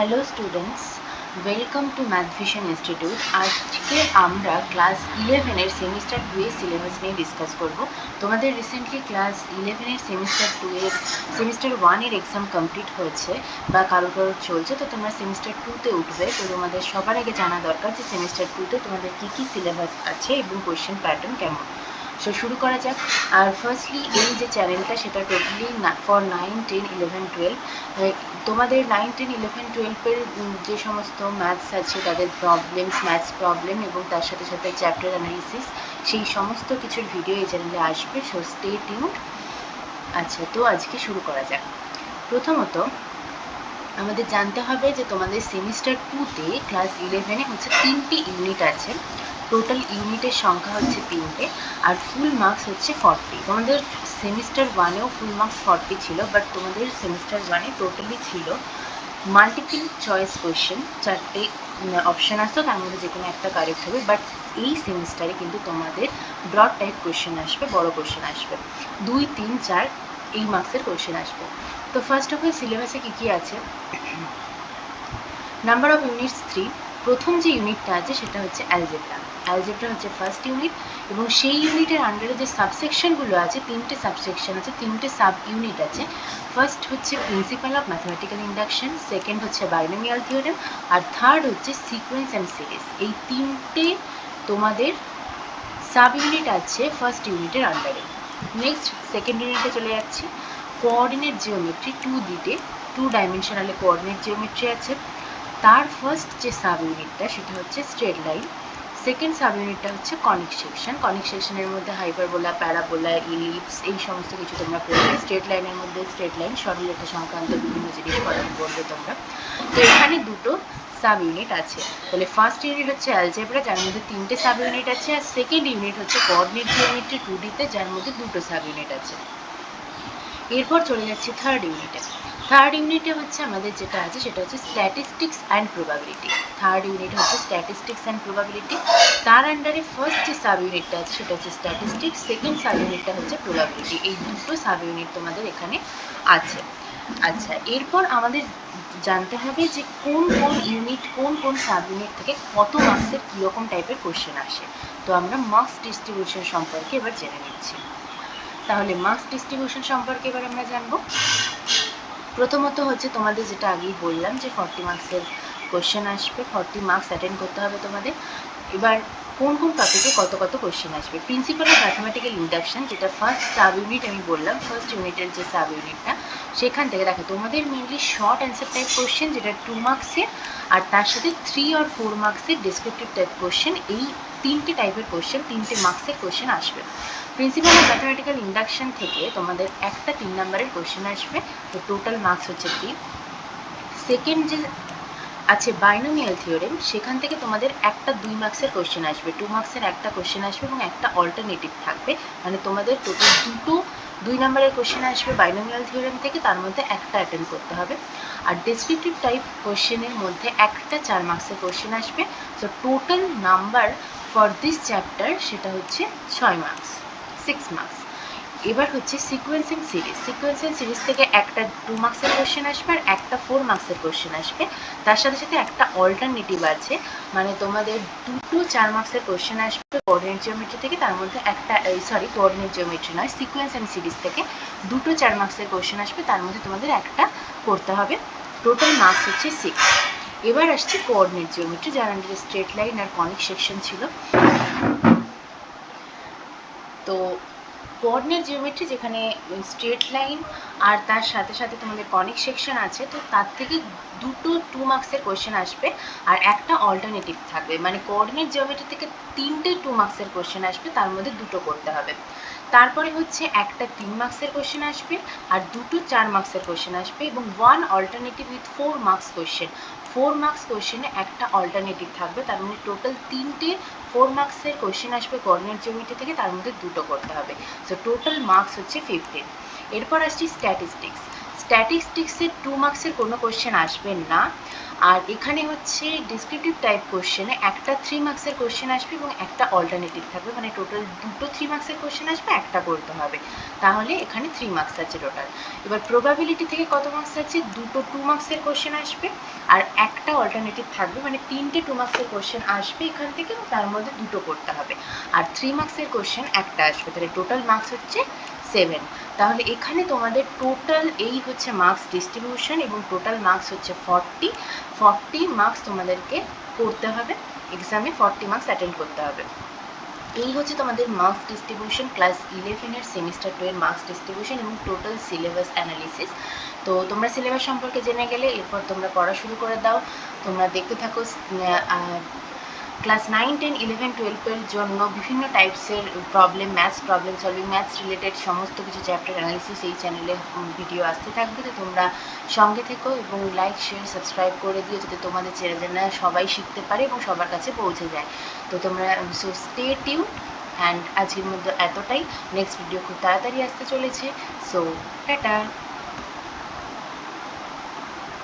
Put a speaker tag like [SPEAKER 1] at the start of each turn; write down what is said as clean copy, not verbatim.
[SPEAKER 1] Hello students, welcome to math vision institute. আজকে আমরা class 11-এর semester 2 এর সিলেবাস নিয়ে ডিসকাস করব। তোমাদের রিসেন্টলি ক্লাস 11-এর সেমিস্টার 2 এর সেমিস্টার 1 এর এক্সাম কমপ্লিট হয়েছে বা কারোর চলছে, তো তোমরা সেমিস্টার 2-তে উঠবে। তো তোমাদের সবার আগে জানা দরকার যে সেমিস্টার 2-তে তোমাদের কী কী সিলেবাস আছে এবং কোয়েশ্চেন প্যাটার্ন কেমন। সো শুরু করা যাক। আর ফার্স্টলি এই যে চ্যানেলটা সেটা টোটালি ফর 9, 10, 11, 12 তোমাদের 9, 10, 11, 12-এর যে সমস্ত ম্যাথস আছে তাদের প্রবলেমস, ম্যাথস প্রবলেম এবং তার সাথে সাথে চ্যাপ্টার অ্যানালিসিস, সেই সমস্ত কিছুর ভিডিও এই চ্যানেলে আসবে। So stay tuned. আচ্ছা, তো আজকে শুরু করা যাক। প্রথমত আমাদের জানতে হবে যে তোমাদের সেমিস্টার 2-তে ক্লাস 11-এ হচ্ছে 3টি ইউনিট আছে। টোটাল ইউনিটের সংখ্যা হচ্ছে 3টে আর ফুল মার্কস হচ্ছে 40। তোমাদের সেমিস্টার 1-এও ফুল মার্কস 40 ছিল, বাট তোমাদের সেমিস্টার 1-এ টোটালি ছিল মাল্টিপল চয়েস কোয়েশ্চেন, 4টে অপশান আসতো, তার মধ্যে যে কোনো একটা কারেক্ট হবে। বাট এই সেমিস্টারে কিন্তু তোমাদের ব্রড টাইপ কোয়েশ্চেন আসবে, বড় কোয়েশ্চেন আসবে, 2, 3, 4 এই মার্কসের কোয়েশ্চেন আসবে। তো ফার্স্ট অফ অল সিলেবাসে কী কী আছে? Number of units 3। প্রথম যে ইউনিটটা আছে সেটা হচ্ছে অ্যালজেব্রা। অ্যালজেব্রা হচ্ছে ফার্স্ট ইউনিট এবং সেই ইউনিটের আন্ডারে যে সাবসেকশনগুলো আছে, 3টে সাবসেকশন আছে, 3টে সাব ইউনিট আছে। ফার্স্ট হচ্ছে principal of mathematical induction, second হচ্ছে বাইনোমিয়াল থিওরেম, আর থার্ড হচ্ছে সিকোয়েন্স অ্যান্ড সিরিজ। এই 3টে তোমাদের সাব ইউনিট আছে ফার্স্ট ইউনিটের আন্ডারে। নেক্সট সেকেন্ড ইউনিটে চলে যাচ্ছি। কোঅর্ডিনেট জিওমেট্রি 2Dতে, 2 ডাইমেনশনালে কোঅর্ডিনেট জিওমেট্রি আছে। তার ফার্স্ট যে সাব ইউনিটটা সেটা হচ্ছে স্ট্রেট লাইন। সেকেন্ড সাব ইউনিটটা হচ্ছে কনিক সেকশন। কনিক সেকশনের মধ্যে হাইপারবোলা, প্যারাবোলা, ইলিপস এই সমস্ত কিছু তোমরা পড়বে। স্ট্রেট লাইনের মধ্যে স্ট্রেট লাইন, সরলরেখা সংক্রান্ত বিভিন্ন জিনিসপত্র পড়বে তোমরা। তো এখানে দুটো সাব ইউনিট আছে। তাহলে ফার্স্ট ইউনিট হচ্ছে অ্যালজেব্রা, যার মধ্যে 3টে সাব ইউনিট আছে, আর সেকেন্ড ইউনিট হচ্ছে কোঅর্ডিনেট জিওমেট্রি 2Dতে, যার মধ্যে 2টো সাব ইউনিট আছে। এরপর চলে যাচ্ছে থার্ড ইউনিটে। থার্ড ইউনিটে হচ্ছে আমাদের যেটা আছে সেটা হচ্ছে statistics and probability. Third unit হচ্ছে স্ট্যাটিস্টিক্স অ্যান্ড প্রবাবিলিটি। তার আন্ডারে ফার্স্ট যে সাব ইউনিটটা আছে সেটা হচ্ছে স্ট্যাটিস্টিক্স, সেকেন্ড সাব ইউনিটটা হচ্ছে প্রবাবিলিটি। এই দুটো সাব ইউনিট তোমাদের এখানে আছে। আচ্ছা, এরপর আমাদের জানতে হবে যে কোন কোন ইউনিট, কোন কোন সাব ইউনিট থেকে কত মার্কসের কীরকম টাইপের কোশ্চেন আসে। তো আমরা মার্কস ডিস্ট্রিবিউশন সম্পর্কে এবার জেনে নিচ্ছি। তাহলে মার্কস ডিস্ট্রিবিউশন সম্পর্কে এবার আমরা জানবো। প্রথমত হচ্ছে তোমাদের যেটা আগেই বললাম যে 40 মার্কসের কোশ্চেন আসবে, 40 মার্কস অ্যাটেন্ড করতে হবে তোমাদের। এবার কোন কোন টপিকে কত কত কোশ্চেন আসবে? প্রিন্সিপাল অফ ম্যাথমেটিক্যাল ইন্ডাকশন, যেটা ফার্স্ট সাব ইউনিট আমি বললাম, ফার্স্ট ইউনিটের যে সাব ইউনিটটা, সেখান থেকে দেখো তোমাদের mainly short answer type question, যেটা 2 মার্কসের, আর তার সাথে 3 or 4 মার্কসের ডেসক্রিপটিভ টাইপ কোশ্চেন। এই 3টে টাইপের কোশ্চেন, 3টে মার্কসের কোশ্চেন আসবে। প্রিন্সিপাল অফ ম্যাথমেটিক্যাল ইন্ডাকশন থেকে তোমাদের একটা 3 নম্বরের কোশ্চেন আসবে, তো টোটাল মার্কস হচ্ছে 3। সেকেন্ড যে আছে বাইনোমিয়াল থিওরেম, সেখান থেকে তোমাদের একটা 2 মার্কসের কোশ্চেন আসবে, 2 মার্কসের একটা কোশ্চেন আসবে এবং একটা অল্টারনেটিভ থাকবে। মানে তোমাদের টোটাল দুটো 2 নম্বরের কোশ্চেন আসবে বাইনোমিয়াল থিওরেম থেকে, তার মধ্যে একটা অ্যাটেন্ড করতে হবে। আর ডেসক্রিপটিভ টাইপ কোশ্চেনের মধ্যে একটা 4 মার্কসের কোশ্চেন আসবে। তো total number for this chapter সেটা হচ্ছে 6 মার্কস, 6 মার্কস। এবার হচ্ছে sequence and series. Sequence and series থেকে একটা 2 মার্কসের কোশ্চেন আসবে আর একটা 4 মার্কসের কোশ্চেন আসবে। তার সাথে সাথে একটা অল্টারনেটিভ আছে, মানে তোমাদের দুটো 4 মার্কসের কোশ্চেন আসবে কোঅর্ডিনেট জিওমেট্রি থেকে, তার মধ্যে একটা কোঅর্ডিনেট জিওমেট্রি নয়, সিকোয়েন্স অ্যান্ড সিরিজ থেকে দুটো 4 মার্কসের কোশ্চেন আসবে, তার মধ্যে তোমাদের একটা করতে হবে। টোটাল মার্কস হচ্ছে 6। এবার আসছে কোঅর্ডিনেট জিওমেট্রি, যার আন্ডারে স্ট্রেট লাইন আর কনিক সেকশন ছিল। তো কোঅর্ডিনেট জিওমেট্রি যেখানে স্ট্রেট লাইন আর তার সাথে সাথে তোমাদের কনিক সেকশন আছে, তো তার থেকে দুটো 2 মার্কসের কোশ্চেন আসবে আর একটা অল্টারনেটিভ থাকবে। মানে কোঅর্ডিনেট জিওমেট্রি থেকে 3টে 2 মার্কসের কোশ্চেন আসবে, তার মধ্যে দুটো করতে হবে। তারপরে হচ্ছে একটা 3 মার্কসের কোশ্চেন আসবে আর দুটো 4 মার্কসের কোশ্চেন আসবে এবং 1 alternative with 4 marks question. 4 marks কোশ্চেনে একটা অল্টারনেটিভ থাকবে, তার মানে টোটাল 3টে 4 মার্কসের কোশ্চেন আসবে কোঅর্ডিনেট জিওমেট্রি থেকে, তার মধ্যে দুটো করতে হবে। সো টোটাল মার্কস হচ্ছে 15। এরপর আসছি স্ট্যাটিস্টিক্স। স্ট্যাটিস্টিক্সের 2 মার্কসের কোনো কোশ্চেন আসবে না। আর এখানে হচ্ছে ডিসক্রিপটিভ টাইপ কোশ্চেনে একটা 3 মার্কসের কোশ্চেন আসবে এবং একটা অল্টারনেটিভ থাকবে, মানে টোটাল দুটো 3 মার্কসের কোশ্চেন আসবে, একটা করতে হবে, তাহলে এখানে 3 মার্কস আছে টোটাল। এবার প্রবাবিলিটি থেকে কত মার্কস আছে, দুটো 2 মার্কসের কোশ্চেন আসবে আর একটা অল্টারনেটিভ থাকবে, মানে তিনটে 2 মার্কসের কোশ্চেন আসবে এখান থেকে এবং তার মধ্যে দুটো করতে হবে, আর 3 মার্কসের কোশ্চেন একটা আসবে, তাহলে টোটাল মার্কস হচ্ছে 7। তাহলে এখানে তোমাদের টোটাল এই হচ্ছে মার্কস ডিস্ট্রিবিউশন এবং টোটাল মার্কস হচ্ছে 40 মার্কস তোমাদেরকে করতে হবে এক্সামে, 40 মার্কস অ্যাটেন্ড করতে হবে। এই হচ্ছে তোমাদের মার্কস ডিস্ট্রিবিউশন ক্লাস 11-এর সেমিস্টার 2 এর মার্কস ডিস্ট্রিবিউশন এবং টোটাল সিলেবাস অ্যানালিসিস। তো তোমরা সিলেবাস সম্পর্কে জেনে গেলে এরপর তোমরা পড়া শুরু করে দাও। তোমরা দেখতে থাকো ক্লাস 9, 10, 11, 12-এর জন্য বিভিন্ন টাইপসের problem, maths problem solving, maths related সমস্ত কিছু চ্যাপ্টার অ্যানালিসিস এই চ্যানেলে ভিডিও আসতে থাকবে। তো তোমরা সঙ্গে থেকো এবং লাইক শেয়ার সাবস্ক্রাইব করে দিও যাতে তোমাদের চেনা সবাই শিখতে পারে এবং সবার কাছে পৌঁছে যায়। তো তোমরা সো স্টে টিউন অ্যান্ড আজকের মধ্যে এতটাই। নেক্সট ভিডিও খুব তাড়াতাড়ি আসতে চলেছে। So tata.